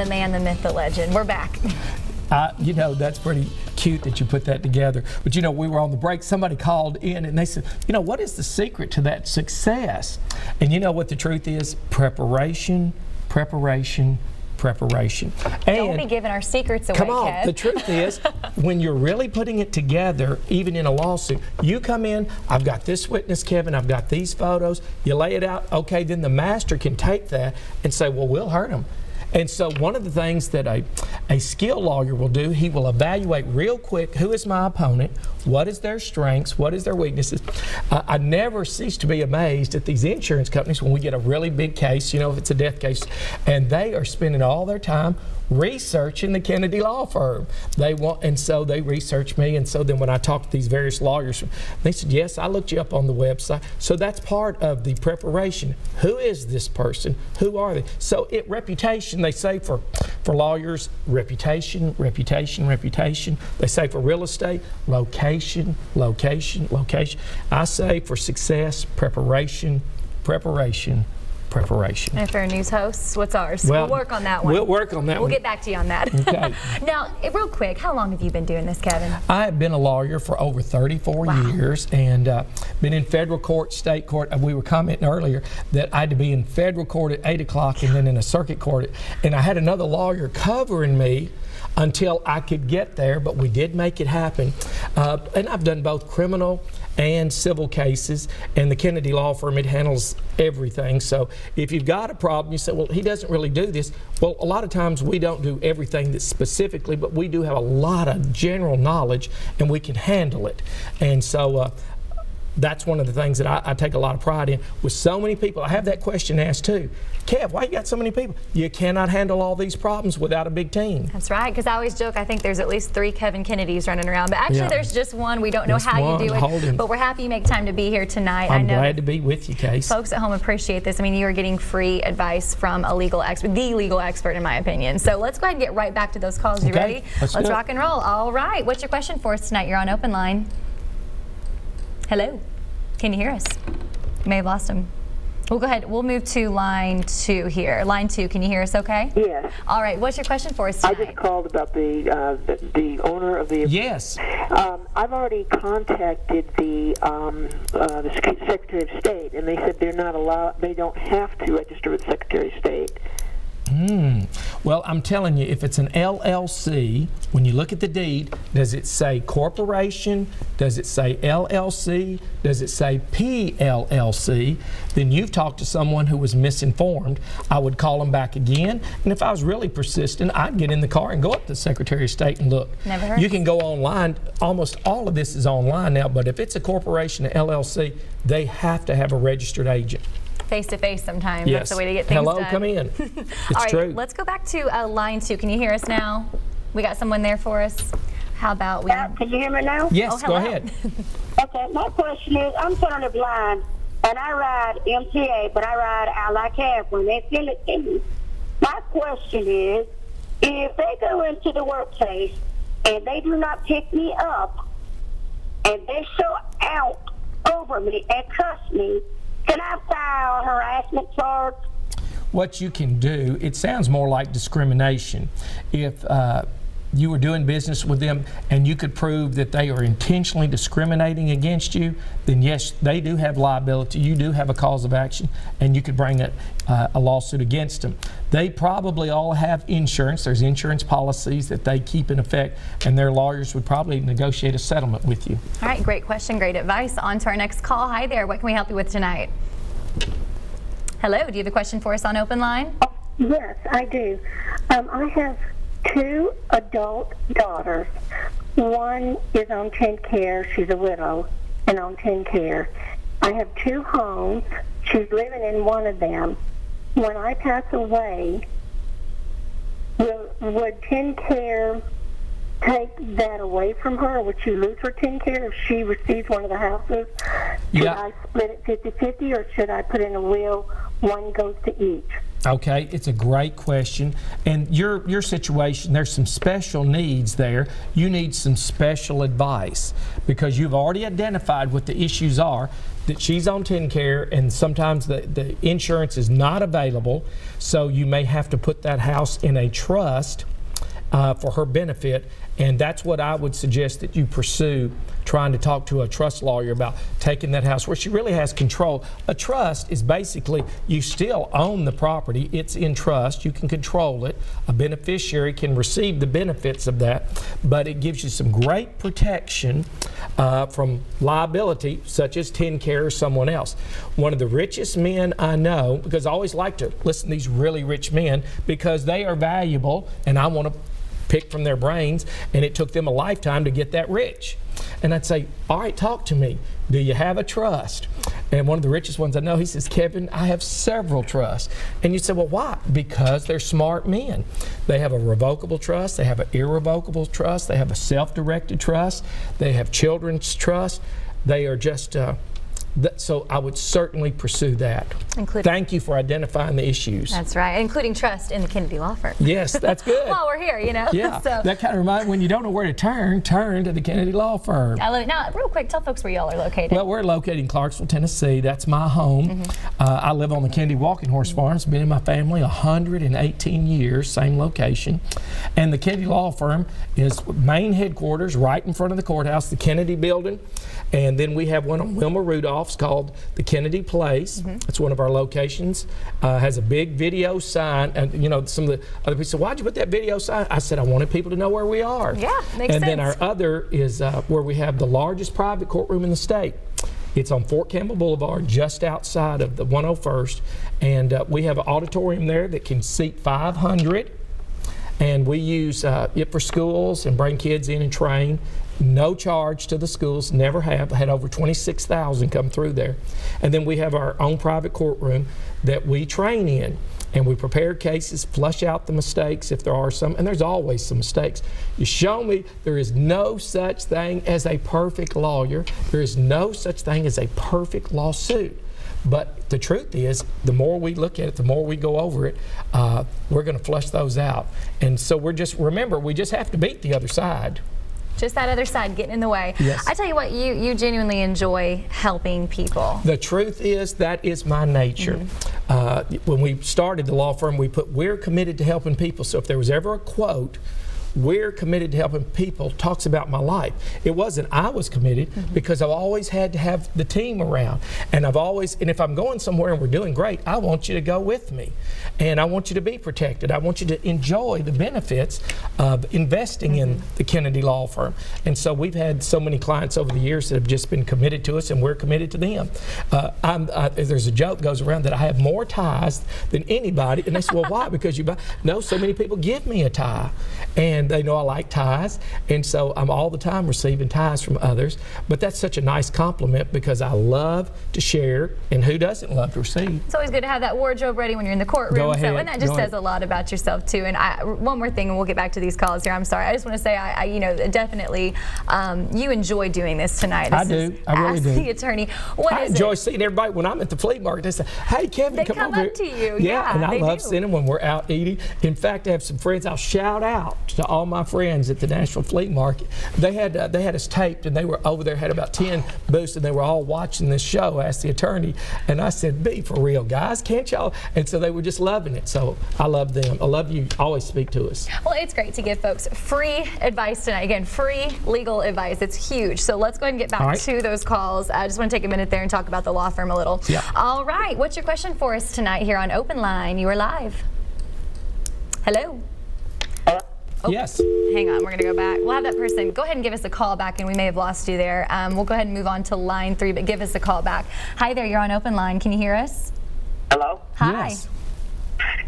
the man, the myth, the legend. We're back. You know, that's pretty cute that you put that together. But you know, we were on the break, somebody called in and they said, you know, what is the secret to that success? And you know what the truth is? Preparation, preparation, preparation. And don't be giving our secrets away, come on, Kev. The truth is, when you're really putting it together, even in a lawsuit, you come in, I've got this witness, Kevin, I've got these photos, you lay it out, okay, then the master can take that and say, well, we'll hurt him. And so one of the things that a skilled lawyer will do, he will evaluate real quick, who is my opponent, what is their strengths, what is their weaknesses. I never cease to be amazed at these insurance companies when we get a really big case, you know, if it's a death case, and they are spending all their time researching the Kennedy law firm. And so they research me, and so then when I talk to these various lawyers, they said, yes, I looked you up on the website. So that's part of the preparation. Who is this person? Who are they? So reputation, they say for lawyers, reputation, reputation, reputation. They say for real estate, location, location, location. I say for success, preparation, preparation, preparation. And for our news hosts, what's ours? Well, we'll work on that one. We'll work on that one. We'll get back to you on that. Okay. Now, real quick, how long have you been doing this, Kevin? I have been a lawyer for over 34 years and been in federal court, state court. We were commenting earlier that I had to be in federal court at 8 o'clock and then in a circuit court. And I had another lawyer covering me until I could get there, but we did make it happen. And I've done both criminal and civil cases, and the Kennedy law firm, it handles everything. So if you've got a problem, you say, well, he doesn't really do this. Well, a lot of times we don't do everything that's specifically, but we do have a lot of general knowledge and we can handle it. And so that's one of the things that I take a lot of pride in. With so many people, I have that question asked too. Kev, why you got so many people? You cannot handle all these problems without a big team. That's right, because I always joke, I think there's at least 3 Kevin Kennedys running around, but actually there's just one. We don't know how you do it, but we're happy you make time to be here tonight. I'm glad to be with you, Case. Folks at home appreciate this. I mean, you are getting free advice from a legal expert, the legal expert in my opinion. So let's go ahead and get right back to those calls. You ready? Let's rock and roll. All right, what's your question for us tonight? You're on open line. Hello, can you hear us? You may have lost him. We'll go ahead. We'll move to line 2 here. Line 2, can you hear us okay? Yes. All right, what's your question for us tonight? I just called about the owner of the... Yes. I've already contacted the Secretary of State, and they said they're not allowed, they don't have to register with the Secretary of State. Well, I'm telling you, if it's an LLC, when you look at the deed, does it say corporation? Does it say LLC? Does it say PLLC? Then you've talked to someone who was misinformed. I would call them back again, and if I was really persistent, I'd get in the car and go up to the Secretary of State and look. Never heard. You can go online. Almost all of this is online now, but if it's a corporation, an LLC, they have to have a registered agent. Face-to-face sometimes. Yes. That's the way to get things done. Hello, come in. It's all right, true. Let's go back to line 2. Can you hear us now? We got someone there for us. How about we... Can you hear me now? Yes, go ahead. Okay, my question is, I'm totally blind, and I ride MTA, but I ride Ally Cab when they send it to me. My question is, if they go into the workplace and they do not pick me up, and they show out over me and cuss me, can I file a harassment charge? What you can do, it sounds more like discrimination. If you were doing business with them and you could prove that they are intentionally discriminating against you, then yes, they do have liability. You do have a cause of action, and you could bring a lawsuit against them. They probably all have insurance. There's insurance policies that they keep in effect, and their lawyers would probably negotiate a settlement with you. All right, great question, great advice. On to our next call. Hi there, what can we help you with tonight? Hello, do you have a question for us on open line? Yes, I do. I have 2 adult daughters. One is on TennCare. She's a widow and on TennCare. I have 2 homes. She's living in one of them. When I pass away, would TennCare take that away from her, or would she lose her TennCare if she receives one of the houses? Should I split it 50-50, or should I put in a will, one goes to each? Okay, it's a great question. And your situation, there's some special needs there. You need some special advice because you've already identified what the issues are. that she's on TennCare, and sometimes the insurance is not available, so you may have to put that house in a trust for her benefit, and that's what I would suggest that you pursue, trying to talk to a trust lawyer about taking that house where she really has control. A trust is basically you still own the property, it's in trust, you can control it, a beneficiary can receive the benefits of that, but it gives you some great protection from liability, such as TennCare or someone else. One of the richest men I know, because I always like to listen to these really rich men because they are valuable and I want to pick from their brains, and it took them a lifetime to get that rich. And I'd say, all right, talk to me. Do you have a trust? And one of the richest ones I know, he says, Kevin, I have several trusts. And you say, well, why? Because they're smart men. They have a revocable trust, they have an irrevocable trust, they have a self-directed trust, they have children's trust. They are just so I would certainly pursue that. Thank you for identifying the issues. That's right, including trust in the Kennedy Law Firm. Yes, that's good. While we're here, you know. Yeah, so that kind of reminds when you don't know where to turn to the Kennedy Law Firm. I love it. Now, real quick, tell folks where y'all are located. Well, we're located in Clarksville, Tennessee. That's my home. I live on the Kennedy Walking Horse Farm. It's been in my family 118 years, same location. And the Kennedy Law Firm is main headquarters right in front of the courthouse, the Kennedy Building. And then we have one on Wilma Rudolph's called the Kennedy Place. That's one of our locations. Has a big video sign. And you know, some of the other people said, why'd you put that video sign? I said, I wanted people to know where we are. Yeah, makes sense. And then our other is where we have the largest private courtroom in the state. It's on Fort Campbell Boulevard, just outside of the 101st. And we have an auditorium there that can seat 500. And we use it for schools and bring kids in and train. No charge to the schools, never have. I had over 26,000 come through there. And then we have our own private courtroom that we train in. And we prepare cases, flush out the mistakes if there are some, and there's always some mistakes. You show me there is no such thing as a perfect lawyer. There is no such thing as a perfect lawsuit. But the truth is, the more we look at it, the more we go over it, we're going to flush those out. And so remember, we just have to beat the other side. Just that other side getting in the way. Yes. I tell you what, you genuinely enjoy helping people. The truth is, that is my nature. When we started the law firm, we put, we're committed to helping people. So if there was ever a quote, we're committed to helping people, talks about my life. It wasn't I was committed because I've always had to have the team around. And if I'm going somewhere and we're doing great, I want you to go with me. And I want you to be protected. I want you to enjoy the benefits of investing in the Kennedy Law Firm. And so we've had so many clients over the years that have just been committed to us, and we're committed to them. There's a joke goes around that I have more ties than anybody. And they say, well, why? Because you buy. No, so many people give me a tie. And they know I like ties, and so I'm all the time receiving ties from others. But that's such a nice compliment because I love to share, and who doesn't love to receive? It's always good to have that wardrobe ready when you're in the courtroom. Go ahead. So, and that just says a lot about yourself too. And one more thing, and we'll get back to these calls here. I'm sorry. I just want to say, you know, definitely, you enjoy doing this tonight. I do. I really do. The attorney. I enjoy seeing everybody when I'm at the flea market. They say, "Hey, Kevin, come over." They come up to you. Yeah, and I love seeing them when we're out eating. In fact, I have some friends. I'll shout out to all my friends at the Nashville Flea Market. They had us taped, and they were over there, had about 10 booths, and they were all watching this show. Asked the attorney, and I said, "Be for real, guys, can't y'all?" And so they were just loving it. So I love them. I love you. Always speak to us. Well, it's great to give folks free advice tonight. Again, free legal advice. It's huge. So let's go ahead and get back to those calls. I just want to take a minute there and talk about the law firm a little. Yeah. All right. What's your question for us tonight here on Open Line? You are live. Hello. Oh, yes. Hang on, we're going to go back. We'll have that person go ahead and give us a call back, and we may have lost you there. We'll go ahead and move on to line 3, but give us a call back. Hi there, you're on Open Line. Can you hear us? Hello? Hi. Yes.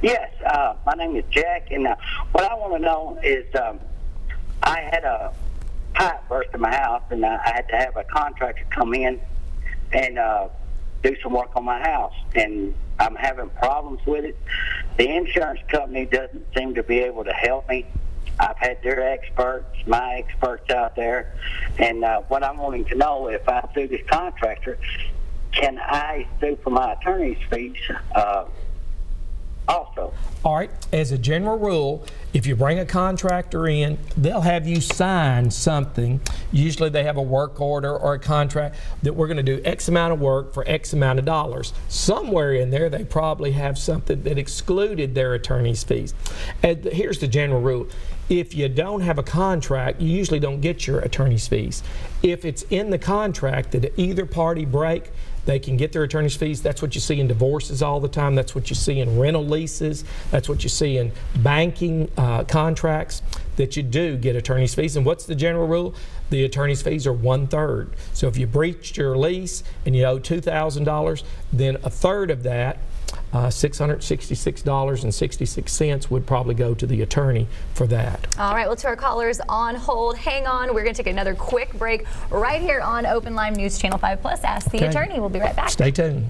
Yes, my name is Jack, and what I want to know is I had a pipe burst in my house, and I had to have a contractor come in and do some work on my house, and I'm having problems with it. The insurance company doesn't seem to be able to help me. I've had their experts, my experts out there, and what I'm wanting to know, if I sue this contractor, can I sue for my attorney's fees also? All right, as a general rule, if you bring a contractor in, they'll have you sign something. Usually they have a work order or a contract that we're going to do X amount of work for X amount of dollars. Somewhere in there they probably have something that excluded their attorney's fees. And here's the general rule. If you don't have a contract, you usually don't get your attorney's fees. If it's in the contract that either party break, they can get their attorney's fees. That's what you see in divorces all the time. That's what you see in rental leases. That's what you see in banking contracts, that you do get attorney's fees. And what's the general rule? The attorney's fees are 1/3. So if you breached your lease and you owe $2,000, then a third of that, $666.66, would probably go to the attorney for that. All right, well, to our callers on hold, hang on. We're going to take another quick break right here on Open Line News Channel 5 Plus. Ask the Attorney. We'll be right back. Stay tuned.